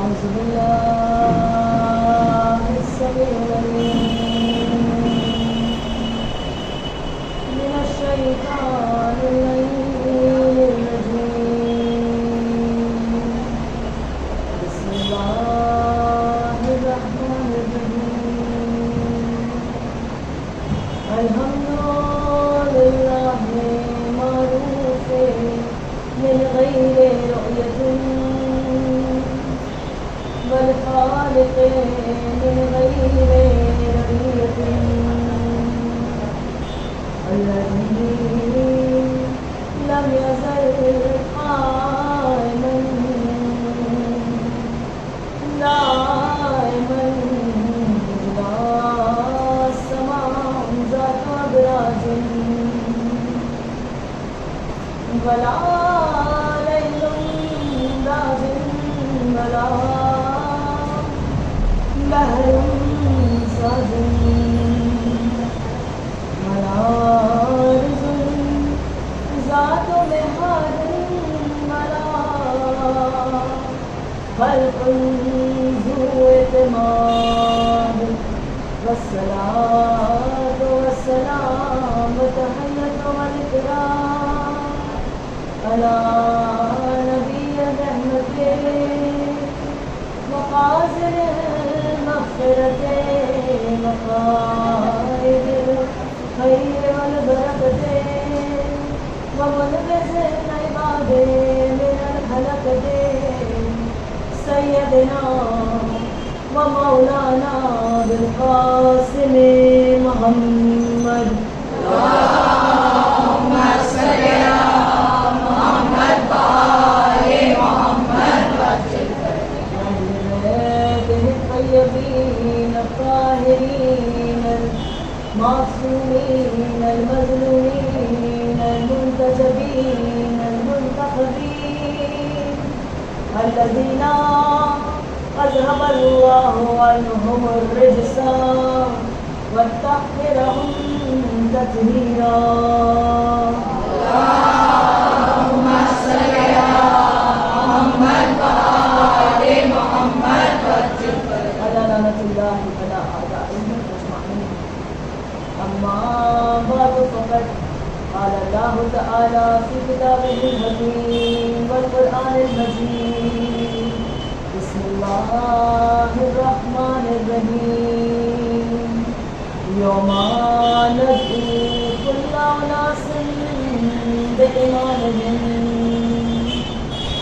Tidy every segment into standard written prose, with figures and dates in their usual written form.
أعوذ بالله السميع العليم من الشيطان اللعين الرجيم. بسم الله الرحمن الرحيم. الحمد لله معروف من غير رؤية والخالق من غير رؤية الذي لم يزل قائما دائما لا السماء ذات أبراج ولا ليل داج ولا بحر ساج ولا أرض ذات بحار ولا خلق ذو اعتماد والصلاة والسلام والتحية والإكرام على نبي الرحمة وقاصد المغفرة وقائد الخير والبركة ومنقذ العباد من الهلكة سيدنا ومولانا بالقاسم محمد. اللهم صل على محمد وآل محمد الطيبين الطاهرين المعصومين المظلومين المنتجبين المنتخبين الذين أذهب الله عنهم الرجس وطهرهم تطهيرا. اللهم صل على محمد وآل محمد على لعنة الله على أعدائهم أجمعين. أما بعد فقد قال الله تعالى في كتابه الحكيم والقرآن المجيد. بسم الله الرحمن الرحيم. يوم ندعو كل أناس بإمامهم.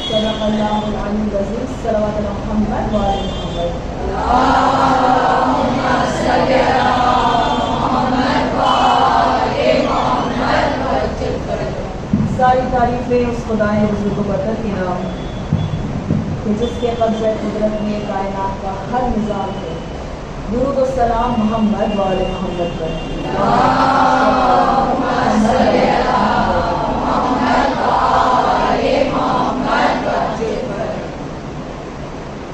صدق الله العلي العظيم. صلوات على محمد وآل محمد. اللهم صل على محمد وآل محمد وجل فرجه. ساری تعریفیں اس خدائے بزرگ و برتر کے نام کہ جس کے قبضہ قدرت میں کائنات کا ہر نظام ہے. درود و سلام محمد وآل محمد پر. اللهم صل على محمد وآل محمد وجل فرجه.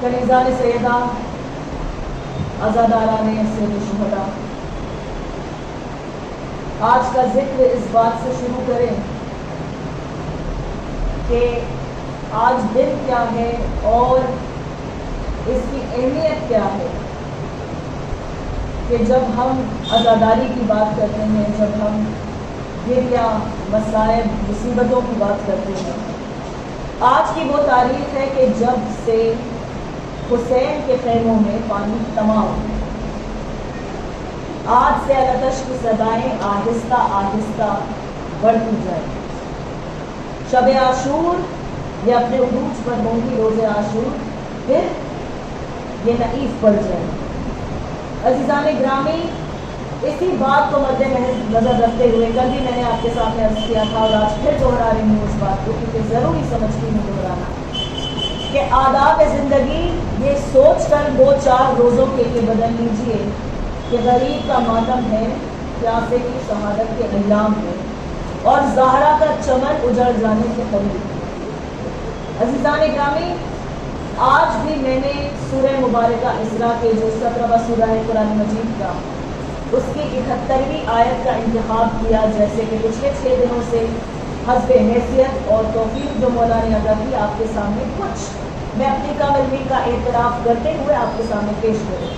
کنیزان سیدہ، عزاداران سید الشہداء، آج کا ذکر اس بات سے شروع کریں کہ آج دن کیا ہے اور اس کی اہمیت کیا ہے. کہ جب ہم عزاداری کی بات کرتے ہیں، جب ہم گریہ مصائب مصیبتوں کی بات کرتے ہیں، آج کی وہ تاریخ ہے کہ جب سے حسین کے خیموں میں پانی تمام. آج سے الاتش کی صدائیں آہستہ آہستہ بڑھتی جائیں. شب عاشور یہ اپنے عروج پر ہوں گی، روز عاشور پھر یہ نعیف بڑھ جائیں. عزیزان گرامی، اسی بات کو مد نظر رکھتے ہوئے کل بھی میں نے آپ کے سامنے عرض کیا تھا اور آج پھر دہرا رہی ہوں اس بات کو، کیونکہ ضروری سمجھتی ہوں دہرانا کہ آداب زندگی یہ سوچ کر دو چار روزوں کے لیے بدل لیجئے کہ غریب کا ماتم ہے، پیاسے کی شہادت کے ایام ہے اور زہرا کا چمن اجڑ جانے کے قریب. عزیزان گرامی، آج بھی میں نے سورہ مبارکہ اسراء کے جو 17واں سورہ ہے قرآن مجید کا، اس کی 71ویں آیت کا انتخاب کیا، جیسے کہ پچھلے 6 دنوں سے حسب حیثیت اور توفیق جو مولا نے عطا کی آپ کے سامنے کچھ میں اپنی کم علمی کا اعتراف کرتے ہوئے آپ کے سامنے پیش کروں.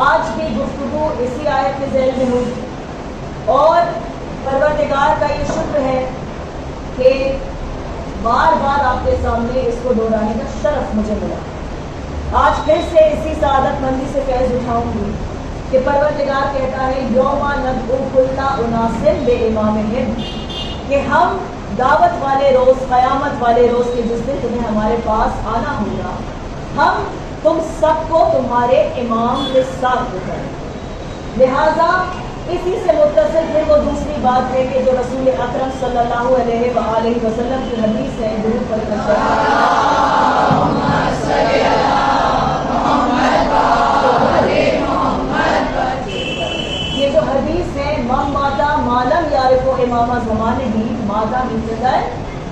آج کی گفتگو اسی آیت کے ذیل میں ہوئی اور پروردگار کا یہ شکر ہے کہ بار بار آپ کے سامنے اس کو دہرانے کا شرف مجھے ملا. آج پھر سے اسی سعادت مندی سے فیض اٹھاؤں گی کہ پروردگار کہتا ہے یوم ندعو کل اناس بامامہم، کہ ہم دعوت والے روز، قیامت والے روز کے جس دن تمہیں ہمارے پاس آنا ہوگا، ہم تم سب کو تمہارے امام کے ساتھ اٹھائیں. لہذا اسی سے متصل پھر وہ دوسری بات ہے کہ جو رسول اکرم صلی اللہ علیہ وآلہ وسلم کی حدیث ہے، درود پڑھ کر یہ جو حدیث ہے من ماتا مالم یعرف امام زمانے ہی ماتا مبتدأ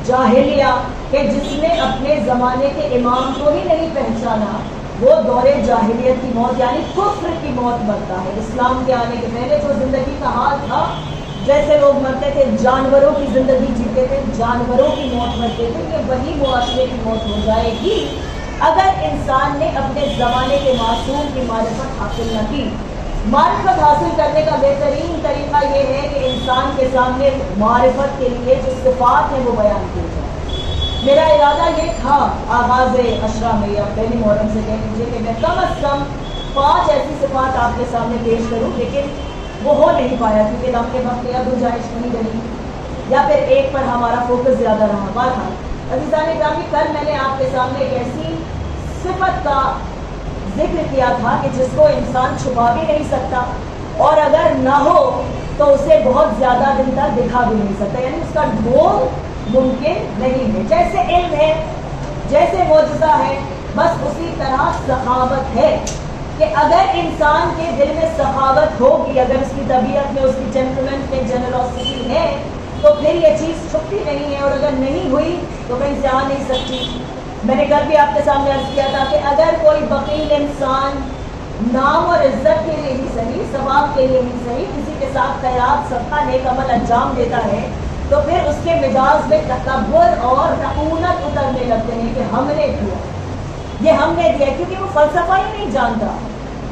جاہلیہ، کہ جس نے اپنے زمانے کے امام کو ہی نہیں پہچانا وہ دور جاہلیت کی موت یعنی کفر کی موت مرتا ہے. اسلام کے آنے کے پہلے جو زندگی کا حال تھا، جیسے لوگ مرتے تھے، جانوروں کی زندگی جیتے تھے، جانوروں کی موت مرتے تھے، کہ وہی معاشرے کی موت ہو جائے گی اگر انسان نے اپنے زمانے کے معصوم کی معرفت حاصل نہ کی. معرفت حاصل کرنے کا بہترین طریقہ یہ ہے کہ انسان کے سامنے معرفت کے لیے جو صفات ہیں وہ بیان کی جائے. میرا ارادہ یہ تھا آغاز عشرہ میں یا پہلی محرم سے کہہ لیجیے کہ میں کم از کم 5 ایسی صفات آپ کے سامنے پیش کروں، لیکن وہ ہو نہیں پایا کیونکہ آپ کے وقت یا گنجائش نہیں رہی یا پھر ایک پر ہمارا فوکس زیادہ رہا. بہرحال عزیزان گرامی، کل میں نے آپ کے سامنے ایک ایسی صفت کا ذکر کیا تھا کہ جس کو انسان چھپا بھی نہیں سکتا اور اگر نہ ہو تو اسے بہت زیادہ دن تک دکھا بھی نہیں سکتا، یعنی اس کا ڈھونگ ممکن نہیں ہے. جیسے علم ہے، جیسے معجزہ ہے، بس اسی طرح سخاوت ہے کہ اگر انسان کے دل میں سخاوت ہوگی، اگر اس کی طبیعت میں، اس کی ٹیمپرمنٹ میں جنرosity ہے تو پھر یہ چیز چھپتی نہیں ہے، اور اگر نہیں ہوئی تو کہیں سے آ نہیں سکتی. میں نے کل بھی آپ کے سامنے عرض کیا تھا کہ اگر کوئی بخیل انسان نام اور عزت کے لیے ہی صحیح، ثواب کے لیے ہی صحیح، کسی کے ساتھ خیرات، صدقہ، نیک عمل انجام دیتا ہے تو پھر اس کے مزاج میں تکبر اور رعونت اترنے لگتے ہیں کہ ہم نے دیا، یہ ہم نے دیا، کیونکہ وہ فلسفہ ہی نہیں جانتا.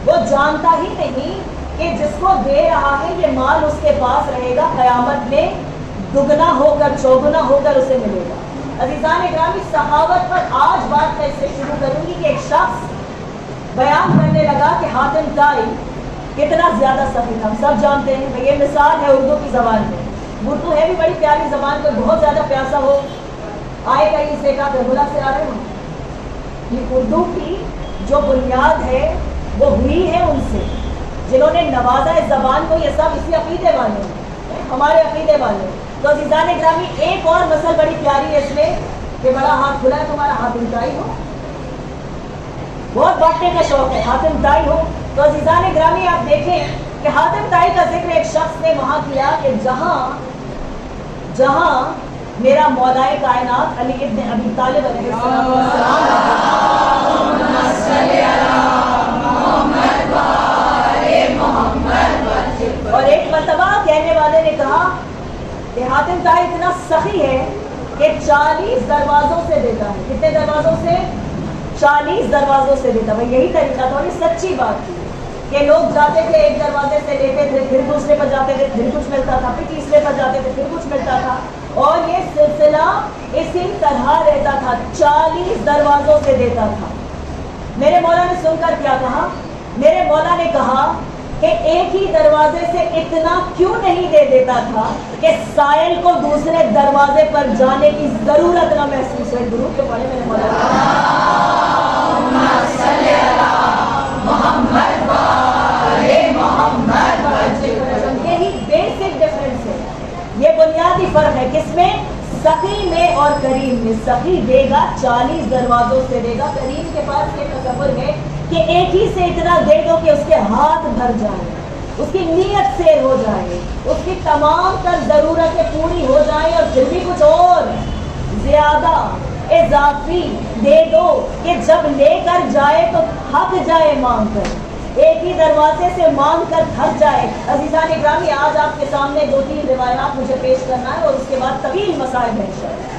وہ جانتا ہی نہیں کہ جس کو دے رہا ہے یہ مال اس کے پاس رہے گا، قیامت میں دگنا ہو کر چوگنا ہو کر اسے ملے گا. عزیزان گرامی، سخاوت پر آج بات میں اس سے شروع کروں گی کہ ایک شخص بیان کرنے لگا کہ حاتم طائی کتنا زیادہ سخی تھا. ہم سب جانتے ہیں، یہ مثال ہے اردو کی زبان میں. اردو ہے بھی بڑی پیاری زبان، کوئی بہت زیادہ پیاسا ہو آئے گا ہی سے کہا دربلا سے آ رہے ہوں. یہ اردو کی جو بنیاد ہے وہ ہوئی ہے ان سے جنہوں نے نوازا ہے زبان کو. یہ سب اسی عقیدے والے ہیں، ہمارے عقیدے والے. تو عزیزان گرامی، ایک اور مسئلہ بڑی پیاری ہے اس میں کہ بڑا ہاتھ کھلا ہے تمہارا، حاتم طائی ہو، بہت بانٹنے کا شوق ہے، حاتم طائی ہو. تو عزیزان گرامی آپ دیکھیں کہ حاتم طائی کا ذکر ایک شخص نے وہاں کیا کہ جہاں میرا مولائے کائنات علی ابن ابی طالب علیہ السلام اور ایک مرتبہ کہنے والے نے کہا کہ حاتم طائی اتنا سخی ہے کہ 40 دروازوں سے دیتا ہے. کتنے دروازوں سے؟ 40 دروازوں سے دیتا. بھائی یہی طریقہ تھا اور یہ سچی بات تھی کہ لوگ جاتے تھے ایک دروازے سے لیتے تھے، پھر دوسرے پر جاتے تھے، پھر کچھ ملتا تھا، پھر تیسرے پر جاتے تھے، پھر کچھ ملتا تھا، اور یہ سلسلہ اسی طرح رہتا تھا. 40 دروازوں سے دیتا تھا. میرے مولا نے سن کر کیا کہا؟ میرے مولا نے کہا کہ ایک ہی دروازے سے اتنا کیوں نہیں دے دیتا تھا کہ سائل کو دوسرے دروازے پر جانے کی ضرورت نہ محسوس ہوئے. درود تو پڑھے میرے مولا. یہی بیسک ڈفرنس ہے، یہ بنیادی فرق ہے. کس میں؟ سخی میں اور کریم میں. سخی دے گا 40 دروازوں سے دے گا، کریم کے پاس یہ تصور ہے کہ ایک ہی سے اتنا دے دو کہ اس کے ہاتھ بھر جائے، اس کی نیت سے ہو جائے، اس کی تمام تر ضرورتیں پوری ہو جائیں، اور پھر بھی کچھ اور زیادہ اضافی دے دو کہ جب لے کر جائے تو تھک جائے مانگ کر، ایک ہی دروازے سے مانگ کر تھک جائے. عزیزان اکرامی، آج آپ کے سامنے 2-3 روایات مجھے پیش کرنا ہے اور اس کے بعد طویل مسائل ہے انشاءاللہ.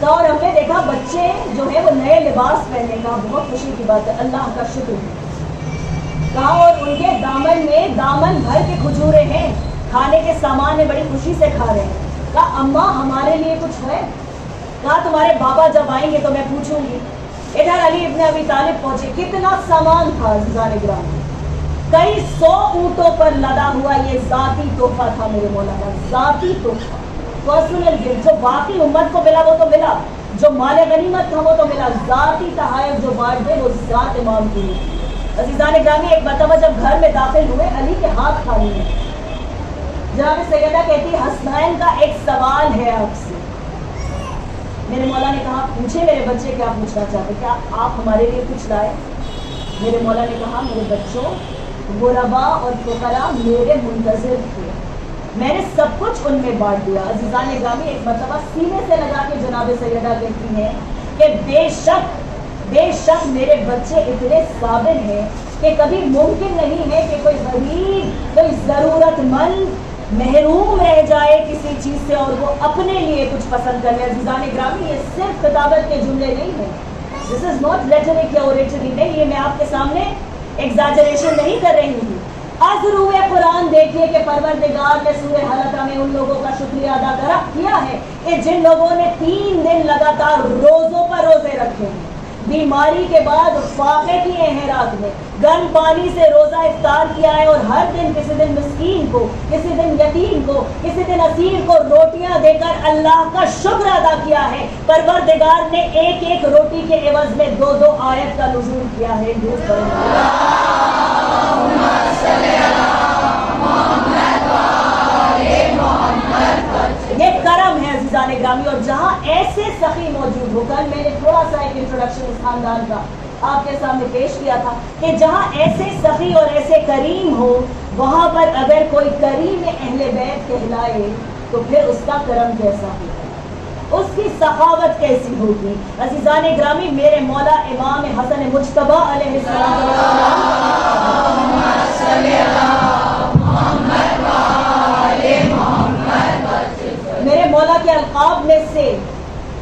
تو اور ہم نے دیکھا بچے جو ہے وہ نئے لباس پہننے کا بہت خوشی کی بات ہے، اللہ کا شکر ہے کہا، اور ان کے دامن میں دامن بھر کے کھجورے ہیں، کھانے کے سامان میں بڑی خوشی سے کھا رہے ہیں۔ کہا اماں ہمارے لیے کچھ ہے؟ کہا تمہارے بابا جب آئیں گے تو میں پوچھوں گی۔ ادھر علی ابن ابی طالب پہنچے، کتنا سامان تھا عزیزان گرامی، کئی 100 اونٹوں پر لدا ہوا یہ ذاتی تحفہ تھا میرے مولا کا، ذاتی تحفہ، پرسنل گفٹ، جو باقی امت کو ملا وہ تو ملا، جو مال غنیمت تھا وہ تو ملا، ذاتی تحائف جو بانٹ دے وہ ذات امام کی ہوئی۔ عزیزان گرامی ایک مرتبہ جب گھر میں داخل ہوئے، علی کے ہاتھ خالی ہیں، جناب سیدہ کہتی حسنین کا ایک سوال ہے آپ سے۔ میرے مولا نے کہا پوچھے میرے بچے کیا پوچھنا چاہتے، کیا آپ ہمارے لیے کچھ لائے؟ میرے مولا نے کہا میرے بچوں غربا اور فقراء میرے منتظر تھے، میں نے سب کچھ ان میں بانٹ دیا۔ عزیزان گرامی ایک مرتبہ سینے سے لگا کے جناب سیدہ کہتی ہیں کہ بے شک میرے بچے اتنے قابل ہیں کہ کبھی ممکن نہیں ہے کہ کوئی غریب، کوئی ضرورت مند محروم رہ جائے کسی چیز سے اور وہ اپنے لیے کچھ پسند کر لے۔ عزیزان گرامی یہ صرف خطابت کے جملے نہیں ہیں، دس از ناٹ ریٹرک یا اوریٹری نہیں، یہ میں آپ کے سامنے ایگزاجریشن نہیں کر رہی ہوں۔ از روئے قرآن دیکھیے کہ پروردگار نے سورہ حلقہ میں ان لوگوں کا شکریہ ادا کیا ہے کہ جن لوگوں نے 3 دن لگاتار روزوں پر روزے رکھے ہیں، بیماری کے بعد فاقے کیے ہیں، رات میں گرم پانی سے روزہ افطار کیا ہے، اور ہر دن کسی دن مسکین کو، کسی دن یتیم کو، کسی دن اسیر کو روٹیاں دے کر اللہ کا شکر ادا کیا ہے۔ پروردگار نے ایک ایک روٹی کے عوض میں 2 آیت کا نزول کیا ہے۔ یہ کرم ہے عزیزان گرامی، اور جہاں ایسے سخی موجود ہو کر میں نے تھوڑا سا ایک انٹروڈکشن اس خاندان کا آپ کے سامنے پیش کیا تھا کہ جہاں ایسے سخی اور ایسے کریم ہو، وہاں پر اگر کوئی کریم اہل بیت کہلائے تو پھر اس کا کرم کیسا ہوگا، اس کی سخاوت کیسی ہوگی۔ عزیزان گرامی میرے مولا امام حسن مجتبیٰ علیہ السلام میرے مولا کے القاب میں سے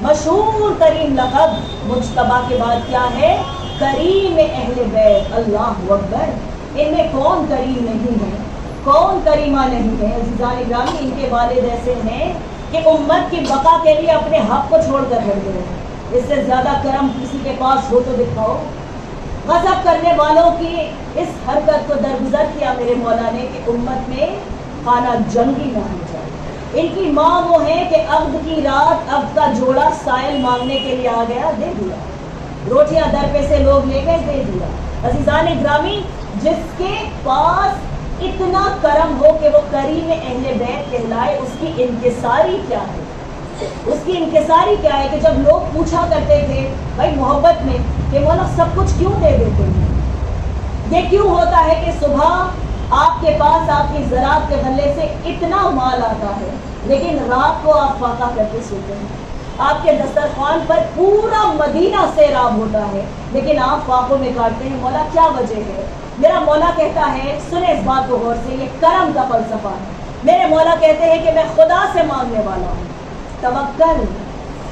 مشہور ترین لقب مجتبیٰ کے بعد کیا ہے؟ کریم اہل بیت۔ اللہ اکبر، ان میں کون کریم نہیں ہے، کون کریمہ نہیں ہے؟ عزیزان گرامی ان کے والد ایسے ہیں کہ امت کی بقا کے لیے اپنے حق کو چھوڑ کر ہٹ گئے، اس سے زیادہ کرم کسی کے پاس ہو تو دکھاؤ۔ غضب کرنے والوں کی اس حرکت کو درگزر کیا میرے مولا نے کہ امت میں خانہ جنگی نہ ہو جائے۔ ان کی ماں وہ ہے کہ عقد کی رات عقد کا جوڑا سائل مانگنے کے لیے آ گیا، دے دیا، روٹیاں در پہ سے لوگ لے گئے، دے دیا۔ عزیزان گرامی جس کے پاس اتنا کرم ہو کہ وہ کریم اہل بیت کہلائے، اس کی انکساری کیا ہے، اس کی انکساری کیا ہے کہ جب لوگ پوچھا کرتے تھے بھائی محبت میں کہ مولا سب کچھ کیوں دے دیتے ہیں، یہ کیوں ہوتا ہے کہ صبح آپ کے پاس آپ کی زراعت کے غلے سے اتنا مال آتا ہے لیکن رات کو آپ فاقہ کر کے سوتے ہیں، آپ کے دسترخوان پر پورا مدینہ سیراب ہوتا ہے لیکن آپ فاقوں میں کاٹتے ہیں، مولا کیا وجہ ہے؟ میرا مولا کہتا ہے، سنیں اس بات کو غور سے، یہ کرم کا فلسفہ ہے۔ میرے مولا کہتے ہیں کہ میں خدا سے مانگنے والا ہوں، توکل،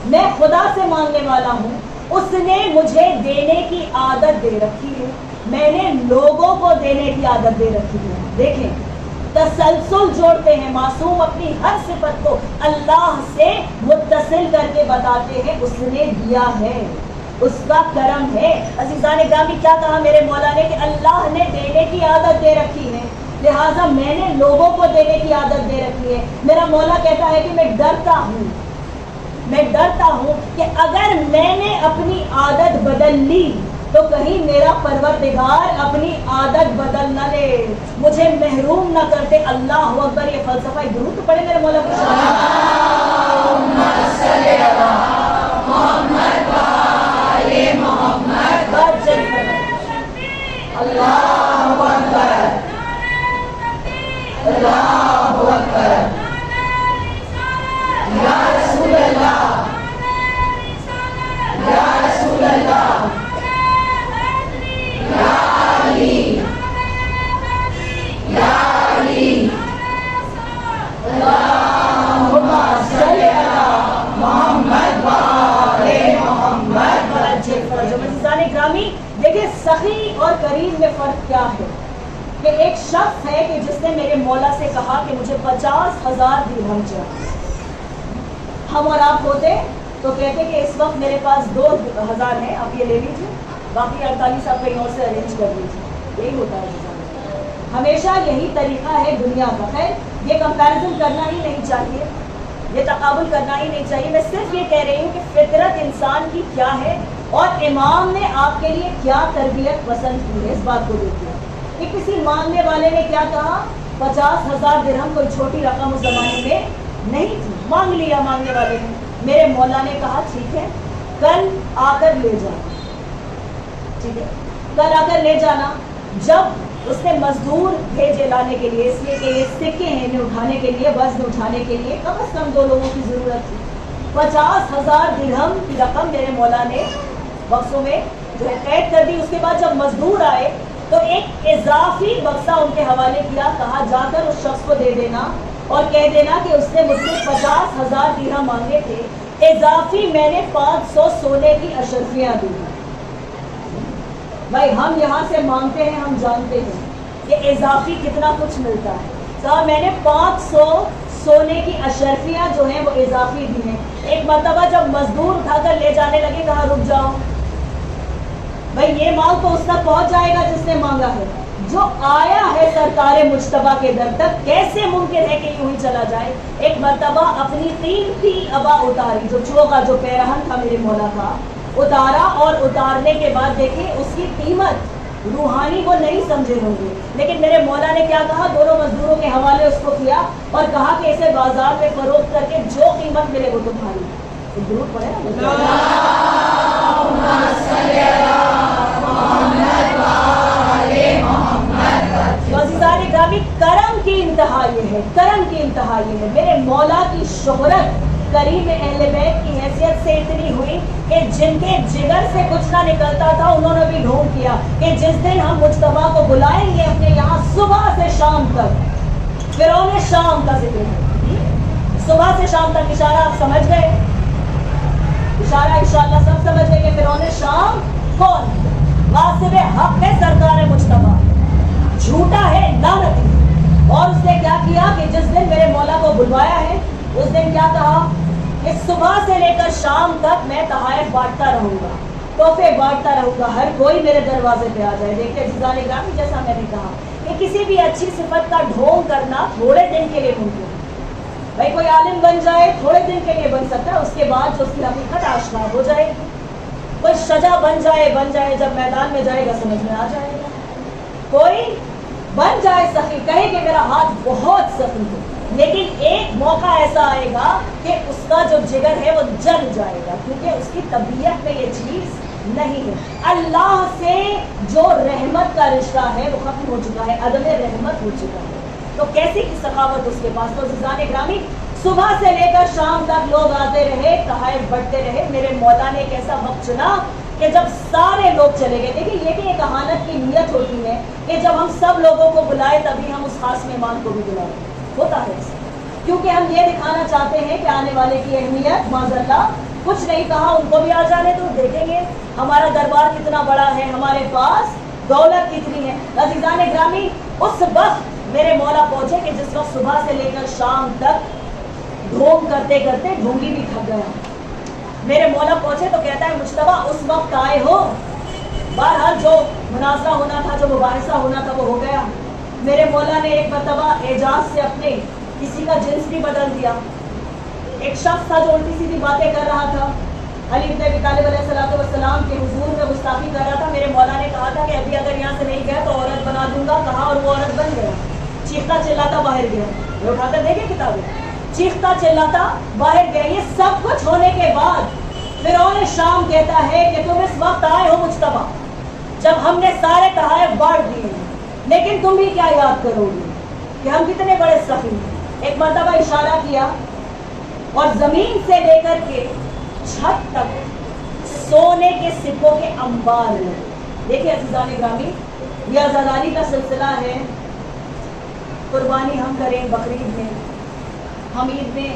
میں خدا سے مانگنے والا ہوں، اس نے مجھے دینے کی عادت دے رکھی ہے، میں نے لوگوں کو دینے کی عادت دے رکھی ہے۔ دیکھیں تسلسل جوڑتے ہیں، معصوم اپنی ہر صفت کو اللہ سے متصل کر کے بتاتے ہیں، اس نے دیا ہے، اس کا کرم ہے۔ عزیزان گرامی کیا کہا میرے مولا نے کہ اللہ نے دینے کی عادت دے رکھی ہے، لہٰذا میں نے لوگوں کو دینے کی عادت دے رکھی ہے۔ میرا مولا کہتا ہے کہ میں ڈرتا ہوں کہ اگر میں نے اپنی عادت بدل لی تو کہیں میرا پروردگار اپنی عادت بدل نہ لے، مجھے محروم نہ کرتے۔ اللہ اکبر، یہ فلسفہ درود پڑھے میرے مولا کو۔ اللہ اکبر، اللہ اکبر، یا رسول اللہ، یا رسول اللہ، یا علی، یا علی، اللہم صلی علی محمد اور قریب میں فرق کیا ہے کہ ایک شخص ہے کہ جس نے میرے مولا سے کہا کہ مجھے 50,000 درہم چاہیے. ہم اور آپ ہوتے تو کہتے کہ اس وقت میرے پاس 2,000 ہیں, آپ یہ لے لیجیے, باقی 48 آپ کہیں اور سے ارینج کر لیجیے. یہی ہوتا ہے ہمیشہ, یہی طریقہ ہے دنیا کا. خیر یہ کمپیریزن کرنا ہی نہیں چاہیے, یہ تقابل کرنا ہی نہیں چاہیے. میں صرف یہ کہہ رہی ہوں کہ فطرت انسان کی کیا ہے اور امام نے آپ کے لیے کیا تربیت پسند کی ہے, اس بات کو دیکھیے کہ کسی مانگنے والے نے کیا کہا. 50,000 درہم کوئی چھوٹی رقم اس زمانے میں نہیں تھی. مانگ لیا مانگنے والے نے. میرے مولا نے کہا ٹھیک ہے کل آ کر لے جانا. ٹھیک ہے, کل آ کر لے جانا. جب اس نے مزدور بھیجے لانے کے لیے, اس لیے کہ یہ سکے ہیں انہیں اٹھانے کے لیے, وزن اٹھانے کے لیے کم از کم 2 لوگوں کی ضرورت تھی. 50,000 درہم کی رقم میرے مولا نے بکسوں میں جو ہے قید کر دی. اس کے بعد جب مزدور آئے تو ایک اضافی بکسہ ان کے حوالے کیا, کہا جا کر اس شخص کو دے دینا اور کہہ دینا کہ اس نے مجھ سے 50,000 درہم مانگے تھے, اضافی میں نے 500 سونے کی اشرفیاں دی. بھائی ہم یہاں سے مانگتے ہیں, ہم جانتے ہیں کہ اضافی کتنا کچھ ملتا ہے. کہا میں نے 500 سونے کی اشرفیاں جو ہیں وہ اضافی دی ہیں. ایک مرتبہ جب مزدور اٹھا کر لے جانے لگے, کہا رک جاؤ بھائی, یہ مال تو اس تک پہنچ جائے گا جس نے مانگا ہے, جو آیا ہے سرکار مجتبیٰ کے در تک, کیسے ممکن ہے کہ یوں ہی چلا جائے. ایک مرتبہ اپنی قیمتی ابا اتاری, جو چوغا جو پیرہن تھا میرے مولا کا, اتارا, اور اتارنے کے بعد دیکھیں اس کی قیمت روحانی وہ نہیں سمجھے ہوں گے, لیکن میرے مولا نے کیا کہا, دونوں مزدوروں کے حوالے اس کو کیا اور کہا کہ اسے بازار میں فروخت کر کے جو قیمت ملے وہ تمہاری. ضرور پڑے عزیزان گرامی, کرم کی انتہا یہ ہے, کرم کی انتہا یہ ہے. میرے مولا کی شہرت کریم اہل بیت کی حیثیت سے اتنی ہوئی کہ جن کے جگر سے کچھ نہ نکلتا تھا انہوں نے بھی ڈھونڈ کیا کہ جس دن ہم مجتبیٰ کو بلائیں گے اپنے یہاں صبح سے شام تک, فرعون شام کا ذکر ہے, صبح سے شام تک. اشارہ آپ سمجھ گئے, اشارہ انشاءاللہ سب سمجھ گئے کہ فرعون شام کون, واصف حق ہے سرکار مجتبیٰ, جھوٹا ہے لعنتی. اور اس نے کیا کیا کہ جس دن میرے مولا کو بلوایا ہے اس دن کیا کہا کہ صبح سے لے کر شام تک میں تحائف بانٹتا رہوں گا, تحفے بانٹتا رہوں گا, ہر کوئی میرے دروازے پہ آ جائے. دیکھتے عزیزان گرامی, جیسا میں نے کہا کہ کسی بھی اچھی صفت کا ڈھونگ کرنا تھوڑے دن کے لیے ممکن ہے. بھائی کوئی عالم بن جائے تھوڑے دن کے لیے بن سکتا ہے, اس کے بعد جو اس کی حقیقت آشنا ہو جائے گی. کوئی شجاع بن جائے, جب میدان میں جائے گا سمجھ میں آ جائے گا. کوئی بن جائے سخی, کہے کہ میرا ہاتھ بہت سخی ہے, لیکن ایک موقع ایسا آئے گا کہ اس کا جو جگر ہے وہ جل جائے گا, کیونکہ اس کی طبیعت میں یہ چیز نہیں ہے. اللہ سے جو رحمت کا رشتہ ہے وہ ختم ہو چکا ہے, عدم رحمت ہو چکا ہے, تو کیسی کی سخاوت اس کے پاس. تو عزیزان گرامی, صبح سے لے کر شام تک لوگ آتے رہے, تحائف بڑھتے رہے. میرے مولا نے ایک ایسا وقت چنا کہ جب سارے لوگ چلے گئے. دیکھیں یہ بھی ایک اہانت کی نیت ہوتی ہے کہ جب ہم سب لوگوں کو بلائے تبھی ہم اس خاص مہمان کو بھی بلائیں, ہوتا ہے ایسا, کیونکہ ہم یہ دکھانا چاہتے ہیں کہ آنے والے کی اہمیت معذاللہ کچھ نہیں کہا, ان کو بھی آ جانے تو دیکھیں گے ہمارا دربار کتنا بڑا ہے, ہمارے پاس دولت کتنی ہے. عزیزان گرامی, اس وقت میرے مولا پہنچے کہ جس وقت صبح سے لے کر شام تک ڈھونگ کرتے کرتے ڈھونگی بھی تھک گیا. میرے مولا پہنچے تو کہتا ہے مجتبیٰ اس وقت آئے ہو, بہرحال جو مناظرہ ہونا تھا, جو مباحثہ ہونا تھا وہ ہو گیا. میرے مولا نے ایک مرتبہ اعجاز سے اپنے کسی کا جنس بھی بدل دیا. ایک شخص تھا جو الٹی سیدھی باتیں کر رہا تھا, علی بن ابی طالب علیہ السلام کے حضور میں گستاخی کر رہا تھا. میرے مولا نے کہا تھا کہ ابھی اگر یہاں سے نہیں گیا تو عورت بنا دوں گا. کہا اور وہ عورت بن گیا, چیختا چلاتا باہر گیا. یہ اٹھا کر دیکھے کتابیں, چیختا چلاتا باہر گیا. یہ سب کچھ ہونے کے بعد فرعون شام کہتا ہے کہ تم اس وقت آئے ہو مجتبیٰ جب ہم نے سارے تحائف بانٹ دیے ہیں, لیکن تم بھی کیا یاد کرو گے کہ ہم کتنے بڑے سخی ہیں. ایک مرتبہ اشارہ کیا اور زمین سے لے کر کے چھت تک سونے کے سکوں کے انبار لگے. دیکھیں عزیزان گرامی, یہ عزاداری کا سلسلہ ہے. قربانی ہم کریں بقرعید میں, ہم عید میں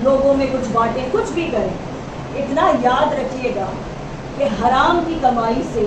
لوگوں میں کچھ بانٹیں, کچھ بھی کریں, اتنا یاد رکھیے گا کہ حرام کی کمائی سے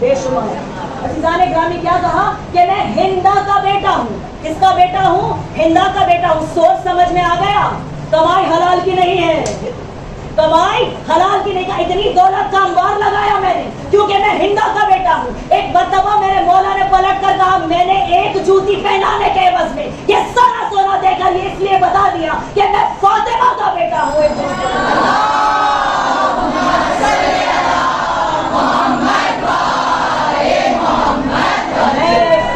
بے شمار. عزیزان گرامی کیا کہا کہ میں ہندا کا بیٹا ہوں. کس کا بیٹا ہوں؟ ہندا کا بیٹا ہوں. سوچ سمجھ میں آ گیا. کمائی حلال کی نہیں ہے, کمائی حلال کی نہیں. اتنی دولت کا انبار لگایا میں نے کیونکہ میں ہندا کا بیٹا ہوں. ایک مرتبہ میرے مولا نے پلٹ کر کہا میں نے ایک جوتی پہنانے کے عوض میں یہ سارا سونا دے کر یہ اس لیے بتا دیا کہ میں فاطمہ کا بیٹا ہوں.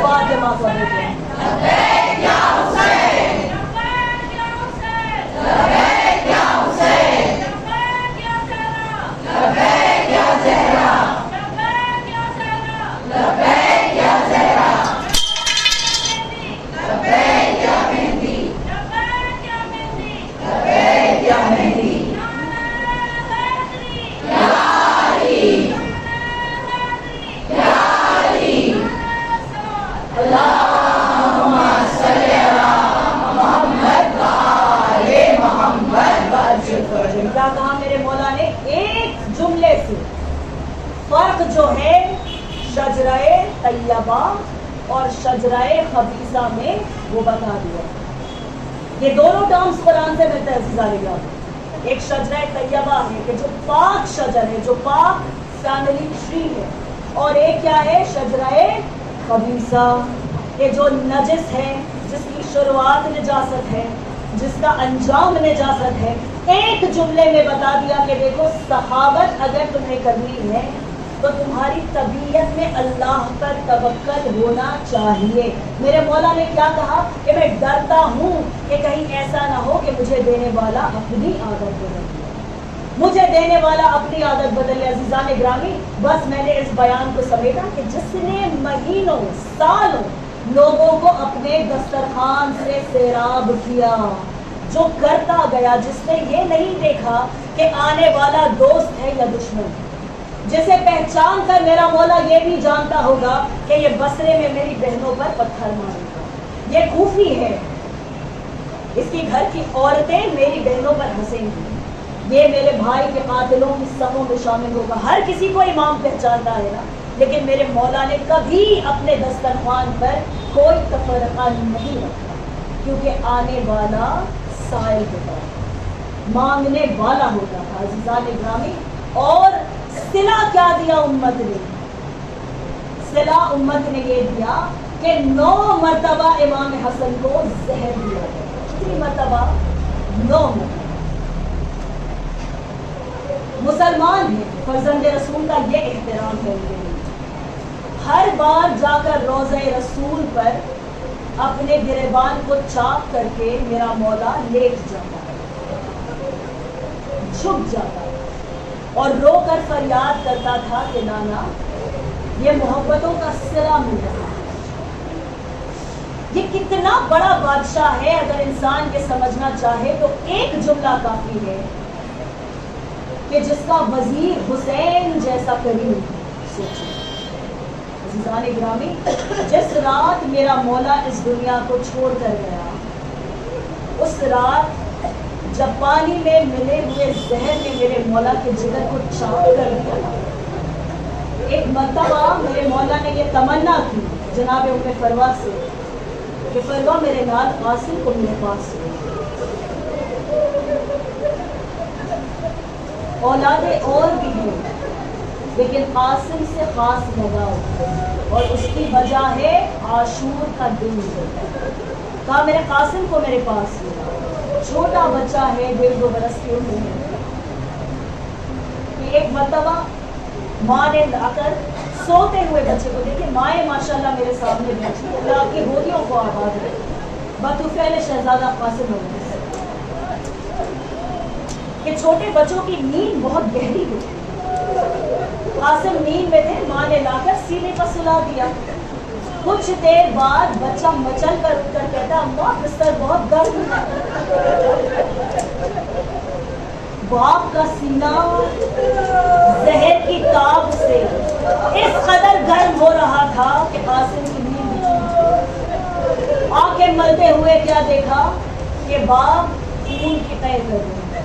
فاطمہ کا بیٹا کیا کہا میرے مولا نے ایک جملے سے. فرق جو ہے شجرہ طیبہ اور شجرہ خبیثہ میں وہ بتا دیا. یہ دونوں ٹرمز قرآن سے ملتے ہیں عزیزان گرامی. ایک شجرہ طیبہ ہے کہ جو پاک شجر ہے, جو پاک فیملی ٹری ہے, اور ایک کیا ہے شجرہ خبیثہ کہ جو نجس ہے, جس کی شروعات نجاست ہے, جس کا انجام نجاست ہے. ایک جملے میں بتا دیا کہ دیکھو صحابت اگر تمہیں کرنی ہے تو تمہاری طبیعت میں اللہ پر توکل ہونا چاہیے. میرے مولا نے کیا کہا کہ میں ڈرتا ہوں کہ کہیں ایسا نہ ہو کہ مجھے دینے والا اپنی عادت بدل لے, مجھے دینے والا اپنی عادت بدل لے. عزیزان گرامی بس میں نے اس بیان کو سمیٹا کہ جس نے مہینوں سالوں لوگوں کو اپنے دسترخوان سے سیراب کیا, جو کرتا گیا, جس نے یہ نہیں دیکھا کہ آنے والا دوست ہے یا دشمن, جسے پہچان کر میرا مولا یہ بھی جانتا ہوگا کہ یہ بصرے میں میری بہنوں پر پتھر مارے گا, یہ کوفی ہے, اس کی گھر کی عورتیں میری بہنوں پر ہنسیں گی, یہ میرے بھائی کے قاتلوں کی صفوں میں شامل ہوگا. ہر کسی کو امام پہچانتا ہے نا, لیکن میرے مولا نے کبھی اپنے دسترخوان پر کوئی تفرقہ نہیں رکھا کیونکہ آنے والا سائل ہوتا ہے, مانگنے والا ہوتا تھا. عزیزان گرامی اور صلہ کیا دیا امت نے؟ صلہ امت نے یہ دیا کہ 9 مرتبہ امام حسن کو زہر دیا گیا. کتنی مرتبہ؟ 9 مرتبہ. مسلمان ہیں, فرزند رسول کا یہ احترام ہے. ہر بار جا کر روضہ رسول پر اپنے گریبان کو چاک کر کے میرا مولا لیٹ جاتا ہے, جھک جاتا ہے اور رو کر فریاد کرتا تھا کہ نانا یہ محبتوں کا صلہ مل رہا ہے. یہ کتنا بڑا بادشاہ ہے, اگر انسان یہ سمجھنا چاہے تو ایک جملہ کافی ہے کہ جس کا وزیر حسین جیسا کریم. سوچیں عزیزان گرامی, جس رات میرا مولا اس دنیا کو چھوڑ کر گیا, اس رات جب پانی میں ملے ہوئے زہر نے میرے مولا کے جگر کو چاک کر دیا. ایک مرتبہ میرے مولا نے یہ تمنا کی جناب ام فروا سے کہ فروا میرے نال قاسم کو میرے پاس سے, اولادیں اور بھی ہیں لیکن قاسم سے خاص لگاؤ, اور اس کی وجہ ہے عاشور کا دن. کہا میرے قاسم کو میرے پاس لے, چھوٹا بچہ ہے, 1.5-2 برس کی عمر ہے. ایک مرتبہ ماں نے لا کر سوتے ہوئے بچے کو دیکھے, مائیں ماشاءاللہ میرے سامنے بیٹھی, اللہ کی گودیوں کو آباد ہے. بطفیل شہزادہ قاسم ہو کہ چھوٹے بچوں کی نیند بہت گہری ہوتی ہے. قاسم نیند میں تھے, ماں نے لا کر سینے پر سلا دیا. کچھ دیر بعد بچہ مچل کر اٹھ کر کہتا اماں بستر بہت گرم ہے. باپ کا سینہ زہر کی تاب سے اس قدر گرم ہو رہا تھا کہ قاسم کی نیند ٹوٹ. آنکھیں ملتے ہوئے کیا دیکھا کہ باپ خون کی قید کر رہے.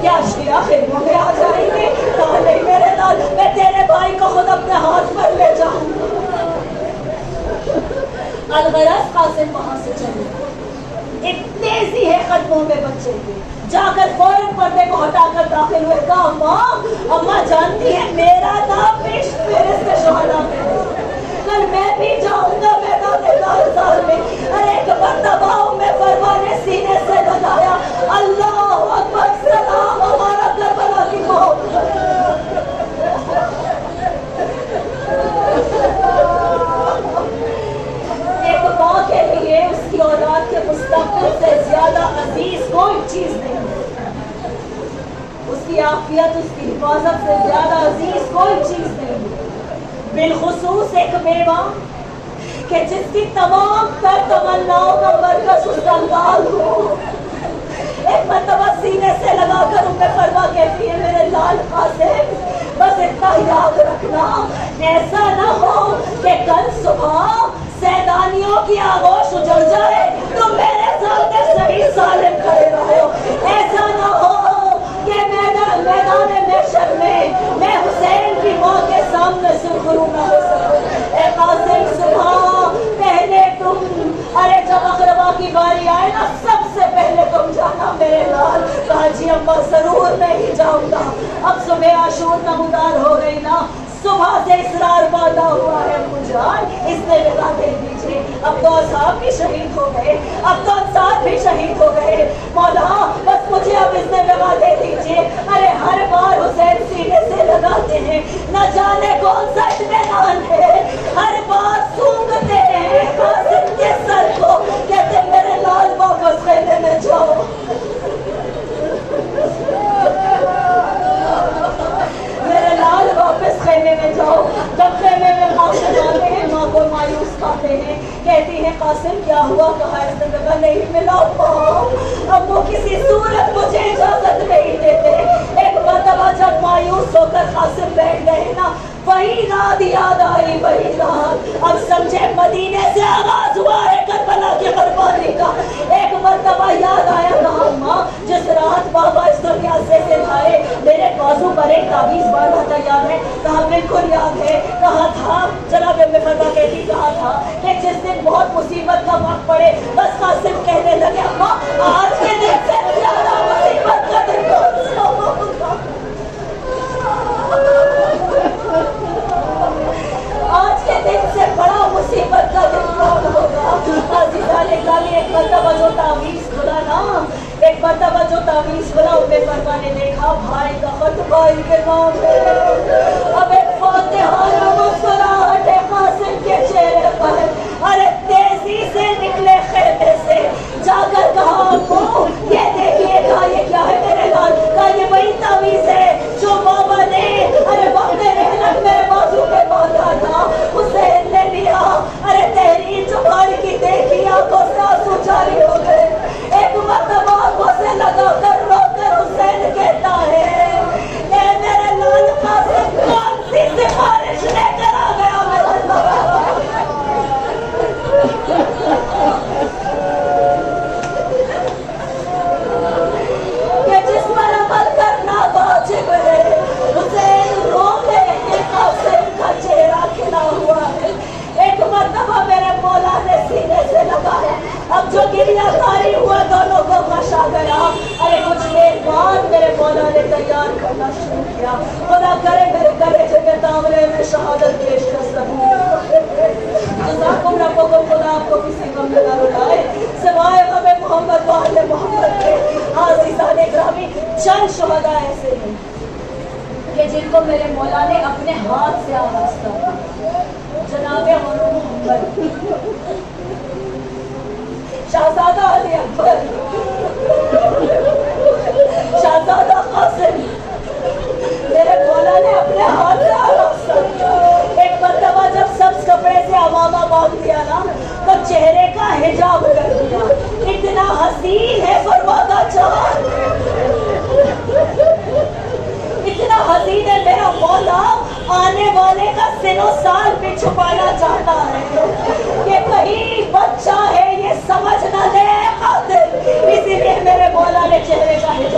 کیا شیعہ خدمت میں آ جائیں گے؟ کہا نہیں میرے لال، میں تیرے بھائی کو خود اپنے ہاتھ پر لے جاؤں گا۔ الغرض قاسم وہاں سے چلے، ایک تیزی ہے قدموں میں بچے کی، جا کر فوراً پردے کو ہٹا کر داخل ہوئے۔ کہا اماں جانتی ہے میرا نام پیش فہرست شہداء میں ہے، کل میں بھی جاؤں گا میدان کارزار میں۔ ایک مرتبہ میں فرما نے سینے سے لگایا، اللہ اکبر، سلام ہمارا کربلا کی محبت۔ ایک ماں کے لیے اس کی اولاد کے مستقبل سے زیادہ عزیز کوئی چیز نہیں، اس کی عافیت، اس کی حفاظت سے زیادہ عزیز کوئی چیز نہیں، بالخصوص ایک بیوہ کہ جس کی تمام تر تمناؤں کا مرکز اس کا لال ہو۔ ایک مرتبہ سینے سے لگا کر فرما کہتی ہے میرے لال قاسم بس اتنا یاد رکھنا، ایسا نہ ہو کہ کل صبح سیدانیوں کی آغوش اجڑ جائے تو میرے سامنے صحیح سالم کھڑے رہو، ایسا نہ ہو کہ میدان محشر میں حسین کی ماں کے سامنے سرخرو نہ ہو سکوں۔ اے قاسم صبح پہلے تم، ارے جب اقربا کی باری آئے نا سب سے پہلے تم جانا میرے لال۔ کہا جی اماں ضرور میں ہی جاؤں گا۔ اب صبح عاشور نمودار ہو گئی نا، صبح سے اسرار باندھا ہوا ہے مجھان، اس نے ودا دے دیجیے۔ اب تو اصحاب بھی شہید ہو گئے، اب تو انصار بھی شہید ہو گئے، مولا بس مجھے اب اس نے ودا دے دیجیے۔ ارے ہر بار حسین سینے سے لگاتے ہیں، نہ جانے کون سا اطمینان ہے، ہر بار سونگتے ہیں قاسم کے سر کو، کہتے میرے لال واپس خیمے میں جاؤ۔ میرے لال واپس خیمے میں جاؤ۔ جب خیمے میں قاسم آتے ہیں ماں کو مایوس پاتے ہیں، کہتی ہے قاسم کیا ہوا؟ کہا اس نے کہا نہیں ملا ماں، اب وہ کسی صورت مجھے اجازت نہیں دیتے۔ ایک مرتبہ جب مایوس ہو کر قاسم بیٹھ گئے نا، وہی رات یاد آئی، وہی رات۔ اب سمجھے مدینے سے آغاز ہوا ہے کربلا کی قربانی کا۔ ایک مرتبہ یاد آیا، کہا ماں جس رات بابا اس دنیا سے گئے میرے بازو پر ایک تعویذ باندھا تھا، یاد ہے؟ کہا بالکل یاد ہے۔ کہا تھا جناب ابن فرما کہتی، کہا تھا کہ جس دن بہت مصیبت کا وقت پڑے بس قاسم کہنے لگے اماں آج کے دن سے زیادہ مصیبت کا دن کون سا ہوگا؟ آج کے دن سے بڑا مصیبت کا دن کون ہوگا؟ عزیزان گرامی ایک مرتبہ جو تعویذ کھلا نا، ایک مرتبہ جو تعویذ کھلا ابن فرما نے دیکھا بھائی کا خط بھائی کے نام ہے۔ اب ایک فاتحہ مسکراہٹ قاسم کے چہرے پر، ارے تیزی سے نکلے خیمے سے، جا کر کہا ابو یہ دیکھیے گا یہ کیا ہے میرے لال؟ کہا یہ وہی تعویذ ہے جو بابا نے ارے وقت رحلت میرے بازو پہ باندھا تھا۔ حسین نے لیا، ارے تحریر جو بھائی کی دیکھی آنکھوں سے آنسو جاری ہو گئے۔ ایک مرتبہ آنکھوں سے لگا کر رو کر حسین کہتا ہے اے میرے لال قاسم کون سی سفارش لے کر آ گیا میرا لال؟ کہ جس پر عمل کرنا واجب ہے۔ حسین رو گئے کہ قاسم کا چہرہ کھلا ہوا ہے۔ ایک مرتبہ میرے مولا نے سینے سے لگایا، اب جو گریہ کاری ہوا دونوں کو غشا گیا۔ ارے کچھ دیر بعد میرے مولا نے تیار کرنا شروع کیا، خدا کرے میرے کلیجے کے تامرے میں شہادت پیش کر سکوں۔ جزاکم ربکم، خدا آپ کو کسی غم میں نہ رلائے سوائے غم محمد و آل محمد کے۔ عزیزان گرامی چند شہداء ایسے ہیں کہ جن کو میرے مولا نے اپنے ہاتھ سے آراستہ کیا۔ جناب عمر محمد، شہزادہ علی اکبر، شہزادہ قاسم، میرے مولا نے اپنے ہاتھ سے آراستہ کیا۔ ایک مرتبہ جب سبز کپڑے سے عمامہ باندھ دیا نا تو چہرے کا حجاب کر دیا، اتنا حسین ہے فرماتا چاند، اتنا حسین ہے میرا مولا، آنے والے کا سن و سال بھی چھپانا چاہتا ہے کہ کہیں بچہ ہے یہ سمجھ نہ لے قاتل، اسی لیے میرے مولا نے چہرے کا حجاب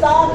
7